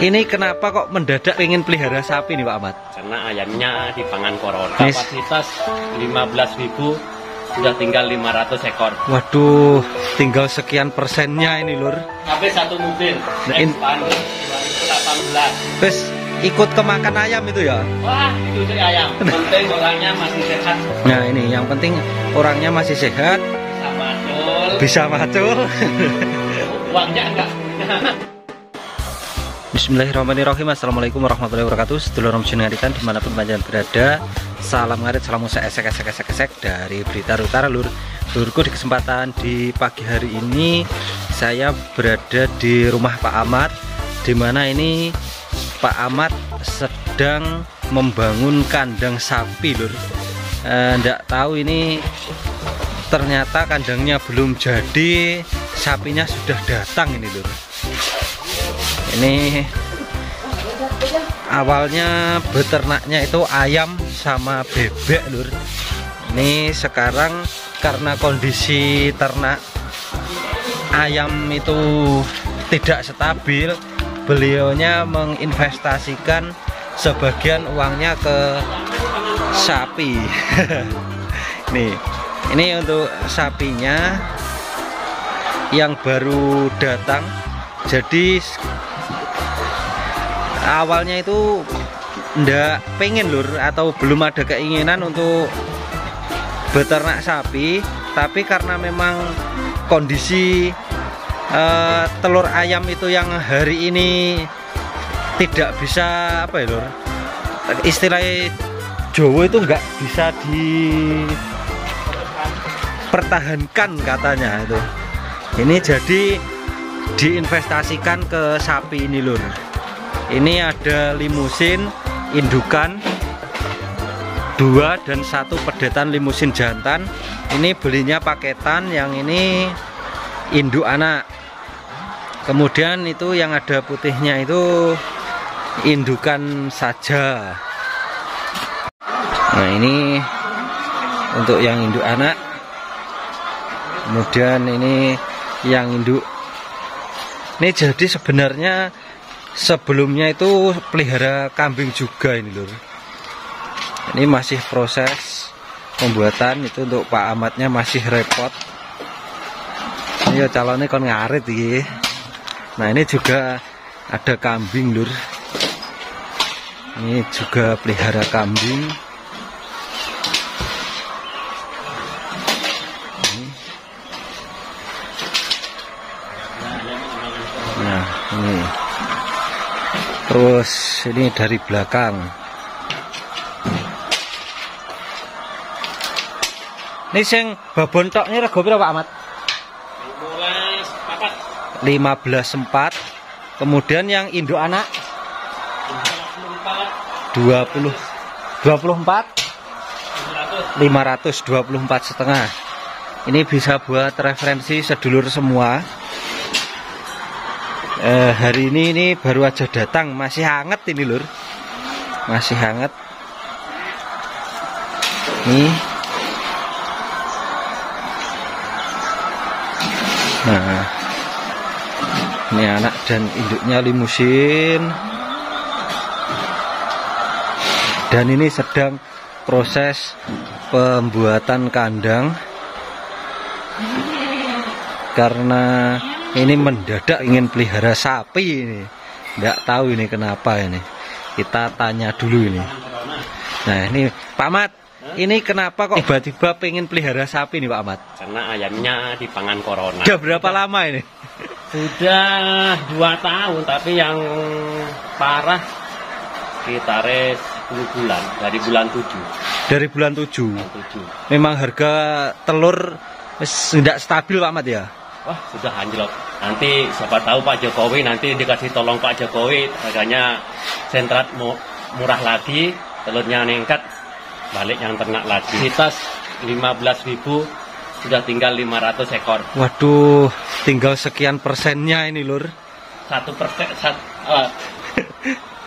Ini kenapa kok mendadak pengen pelihara sapi nih Pak Ahmad? Karena ayamnya dipangan corona. Kapasitas 15.000, sudah tinggal 500 ekor. Waduh, tinggal sekian persennya ini lur. Sampai satu mobil. Expand 2018. Terus ikut kemakan ayam itu ya? Wah, itu sih ayam. Penting orangnya masih sehat. Nah ini yang penting orangnya masih sehat. Bisa macul. Bisa macul. Uangnya enggak. Bismillahirrahmanirrahim. Assalamualaikum warahmatullahi wabarakatuh. Sedulur jenengaritan dimanapun panjenengan berada, salam ngarit, salam musa esek dari Blitar Utara lur. Lurku, di kesempatan di pagi hari ini saya berada di rumah Pak Ahmad, dimana ini Pak Ahmad sedang membangun kandang sapi lur. Nggak tahu ini ternyata kandangnya belum jadi, sapinya sudah datang ini lur. Ini awalnya beternaknya itu ayam sama bebek lur. Ini sekarang karena kondisi ternak ayam itu tidak stabil, beliaunya menginvestasikan sebagian uangnya ke sapi. Nih, ini untuk sapinya yang baru datang. Jadi awalnya itu ndak pengen lur, atau belum ada keinginan untuk beternak sapi, tapi karena memang kondisi telur ayam itu yang hari ini tidak bisa apa ya lur, istilah Jawa itu nggak bisa dipertahankan katanya itu. Ini jadi diinvestasikan ke sapi ini lur. Ini ada limusin indukan 2 dan 1 pedetan limusin jantan. Ini belinya paketan, yang ini induk anak. Kemudian itu yang ada putihnya itu indukan saja. Nah ini untuk yang induk anak. Kemudian ini yang induk. Ini jadi sebenarnya sebelumnya itu pelihara kambing juga ini lur. Ini masih proses pembuatan, itu untuk Pak Ahmadnya masih repot. Ini calonnya kon ngarit iki. Nah ini juga ada kambing lur. Ini juga pelihara kambing. Nah ini. Terus ini dari belakang. Ini sing babon tok ini rego piro Pak Ahmad? 15.4. Kemudian yang induk anak 24 524 setengah. Ini bisa buat referensi sedulur semua. Hari ini baru aja datang, masih hangat ini lur, masih hangat. Nih, nah ini anak dan induknya limusin, dan ini sedang proses pembuatan kandang karena ini mendadak ingin pelihara sapi ini. Nggak tahu ini kenapa ini. Kita tanya dulu ini. Nah ini Pak Ahmad, ini kenapa kok tiba-tiba pengen pelihara sapi nih Pak Ahmad? Karena ayamnya dipangan corona. Sudah berapa lama ini? Sudah 2 tahun, tapi yang parah sekitar 10 bulan, dari bulan 7. Dari bulan 7. Memang harga telur tidak stabil Pak Ahmad ya? Wah sudah anjlok. Nanti siapa tahu Pak Jokowi nanti dikasih tolong Pak Jokowi, harganya sentrat murah lagi, telurnya meningkat, balik yang ternak lagi. Kapasitas 15.000, sudah tinggal 500 ekor. Waduh, tinggal sekian persennya ini lur. 1%,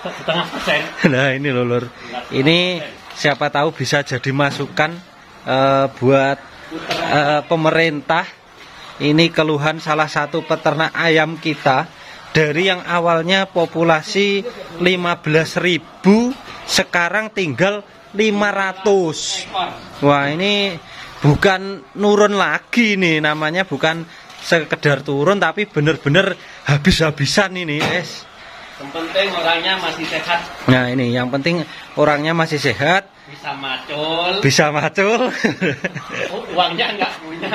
setengah persen. Nah ini lur, ini siapa tahu bisa jadi masukan buat pemerintah. Ini keluhan salah satu peternak ayam kita dari yang awalnya populasi 15.000 sekarang tinggal 500. Wah, ini bukan nurun lagi nih, namanya bukan sekedar turun tapi bener-bener habis-habisan ini, es. Yang penting orangnya masih sehat. Nah, ini yang penting orangnya masih sehat, Bisa macul. Uangnya nggak punya.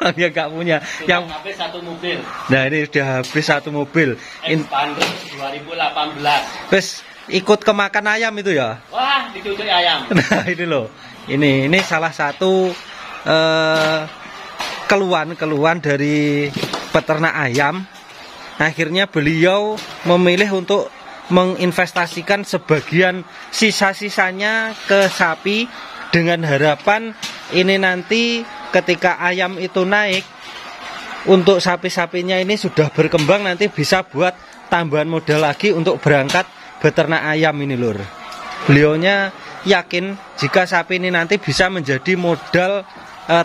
Uangnya nggak punya. Yang habis satu mobil. Nah, ini sudah habis satu mobil. Expander 2018. Terus ikut kemakan ayam itu ya? Wah, dicucuk ayam. Nah, ini loh. Ini salah satu keluhan dari peternak ayam. Akhirnya beliau memilih untuk menginvestasikan sebagian sisa-sisanya ke sapi dengan harapan ini nanti ketika ayam itu naik, untuk sapi-sapinya ini sudah berkembang, nanti bisa buat tambahan modal lagi untuk berangkat beternak ayam ini, lur. Beliaunya yakin jika sapi ini nanti bisa menjadi modal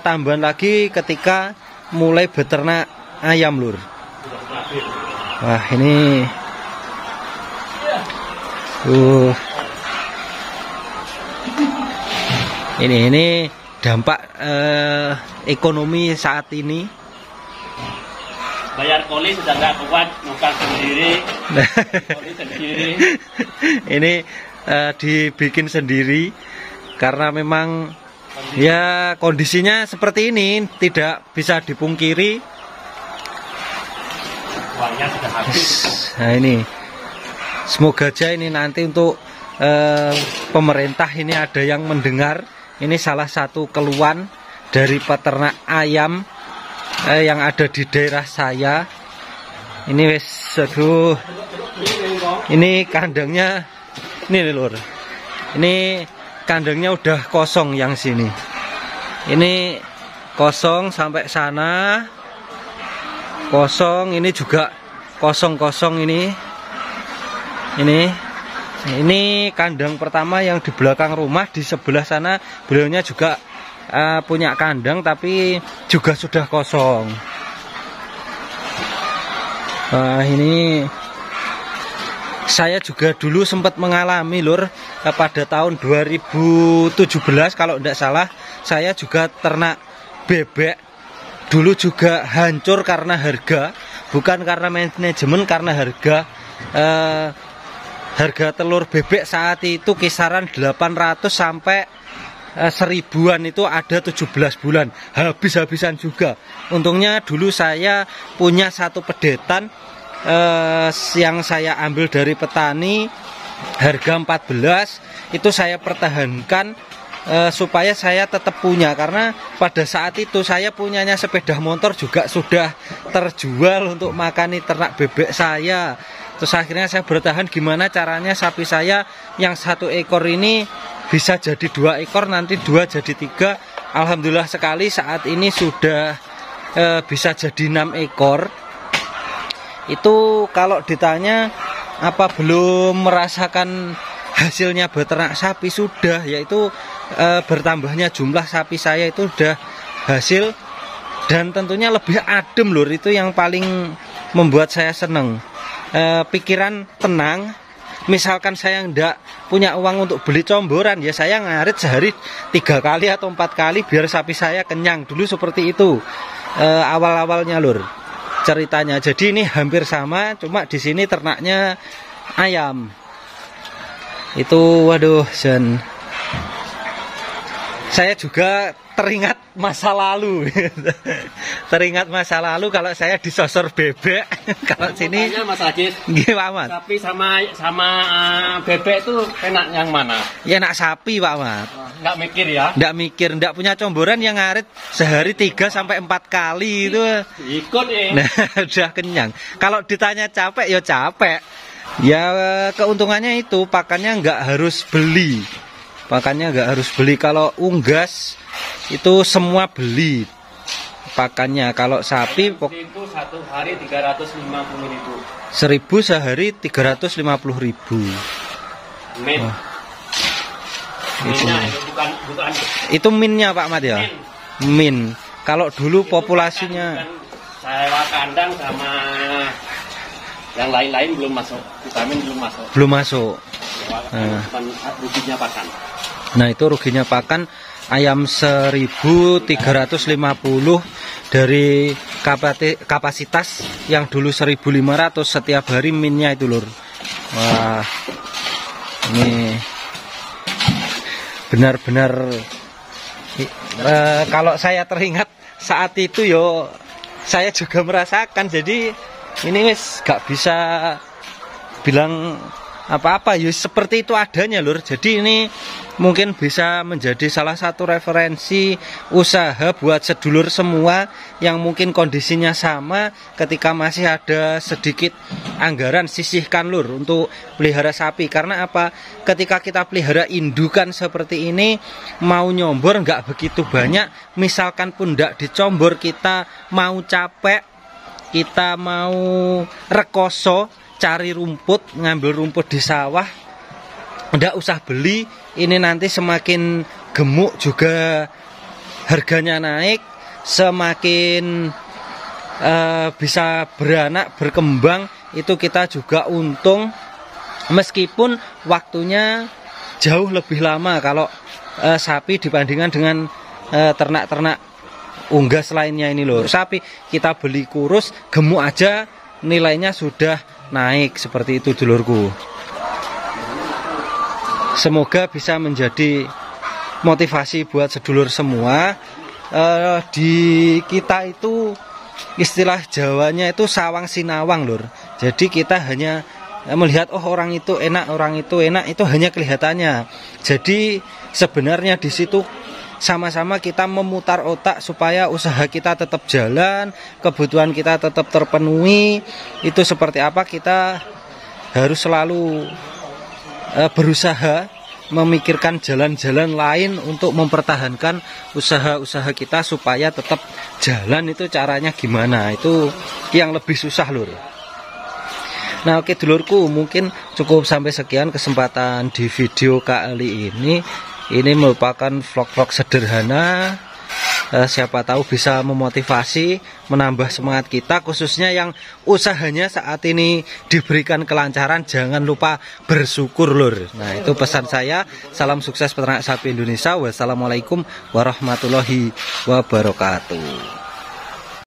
tambahan lagi ketika mulai beternak ayam, lur. Wah, ini ini dampak ekonomi saat ini. Bayar koli sudah nggak kuat, numpang sendiri. Koli sendiri. Ini dibikin sendiri karena memang ya kondisinya seperti ini, tidak bisa dipungkiri. Uangnya sudah habis. Nah, ini semoga aja ini nanti untuk pemerintah ini ada yang mendengar. Ini salah satu keluhan dari peternak ayam yang ada di daerah saya. Ini wes, aduh. Ini kandangnya, ini lur. Ini kandangnya udah kosong yang sini. Ini kosong sampai sana. Kosong, ini juga kosong-kosong ini. Ini kandang pertama yang di belakang rumah, di sebelah sana beliaunya juga punya kandang tapi juga sudah kosong. Ini saya juga dulu sempat mengalami, lur, pada tahun 2017 kalau tidak salah, saya juga ternak bebek. Dulu juga hancur karena harga, bukan karena manajemen, karena harga. Harga telur bebek saat itu kisaran 800 sampai 1000-an, itu ada 17 bulan, habis-habisan juga. Untungnya dulu saya punya satu pedetan yang saya ambil dari petani, harga 14, itu saya pertahankan supaya saya tetap punya, karena pada saat itu saya punyanya sepeda motor juga sudah terjual untuk makani ternak bebek saya. Terus akhirnya saya bertahan gimana caranya sapi saya yang 1 ekor ini bisa jadi 2 ekor, nanti 2 jadi 3. Alhamdulillah sekali saat ini sudah bisa jadi 6 ekor. Itu kalau ditanya apa belum merasakan hasilnya beternak sapi, sudah, yaitu bertambahnya jumlah sapi saya itu sudah hasil, dan tentunya lebih adem, lur. Itu yang paling membuat saya seneng. Pikiran tenang. Misalkan saya ndak punya uang untuk beli comboran, ya saya ngarit sehari 3 kali atau 4 kali biar sapi saya kenyang. Dulu seperti itu awal-awalnya, lur, ceritanya. Jadi ini hampir sama, cuma di sini ternaknya ayam. Itu waduh, Zen. Saya juga teringat masa lalu. Teringat masa lalu kalau saya disosor bebek. Kalau sini Mas Ajis, gimana, Mat? sapi sama bebek itu enak yang mana? Ya enak sapi, Pak Mat. Nggak mikir ya? Nggak mikir, nggak punya comboran yang ngarit sehari 3 sampai 4 kali itu. Ikut ya. Nah, udah kenyang. Kalau ditanya capek, ya capek. Ya keuntungannya itu pakannya nggak harus beli. Pakannya nggak harus beli. Kalau unggas itu semua beli pakannya. Kalau sapi 1.000 satu hari 350.000. 1.000 sehari 350.000. Min. Minnya itu bukan. Itu minnya, Pak Mat, ya. Min. Kalau dulu Itu populasinya bukan sewa kandang sama Yang lain-lain belum masuk, vitamin belum masuk. Belum masuk. Ruginya pakan. Nah, itu ruginya pakan ayam 1.350 dari kapasitas yang dulu 1.500 setiap hari minnya itu lur. Wah, ini benar-benar kalau saya teringat saat itu yo saya juga merasakan, jadi ini wis gak bisa bilang apa-apa ya, seperti itu adanya lur. Jadi ini mungkin bisa menjadi salah satu referensi usaha buat sedulur semua yang mungkin kondisinya sama, ketika masih ada sedikit anggaran sisihkan lur untuk pelihara sapi. Karena apa? Ketika kita pelihara indukan seperti ini, mau nyombor nggak begitu banyak, misalkan pun nggak dicombor, kita mau capek, kita mau rekoso cari rumput, ngambil rumput di sawah, nggak usah beli. Ini nanti semakin gemuk juga harganya naik, semakin bisa beranak, berkembang, itu kita juga untung, meskipun waktunya jauh lebih lama kalau sapi dibandingkan dengan ternak-ternak unggas lainnya ini loh. Sapi kita beli kurus, gemuk aja nilainya sudah naik, seperti itu dulurku. Semoga bisa menjadi motivasi buat sedulur semua. Di kita itu istilah Jawanya itu sawang sinawang lur. Jadi kita hanya melihat oh orang itu enak, orang itu enak, itu hanya kelihatannya. Jadi sebenarnya di situ sama-sama kita memutar otak supaya usaha kita tetap jalan, kebutuhan kita tetap terpenuhi. Itu seperti apa, kita harus selalu berusaha memikirkan jalan-jalan lain untuk mempertahankan usaha-usaha kita supaya tetap jalan. Itu caranya gimana, itu yang lebih susah lur. Nah oke dulurku, mungkin cukup sampai sekian kesempatan di video kali ini. Ini merupakan vlog-vlog sederhana, siapa tahu bisa memotivasi, menambah semangat kita, khususnya yang usahanya saat ini diberikan kelancaran. Jangan lupa bersyukur lur. Nah itu pesan saya. Salam sukses peternak sapi Indonesia. Wassalamualaikum warahmatullahi wabarakatuh.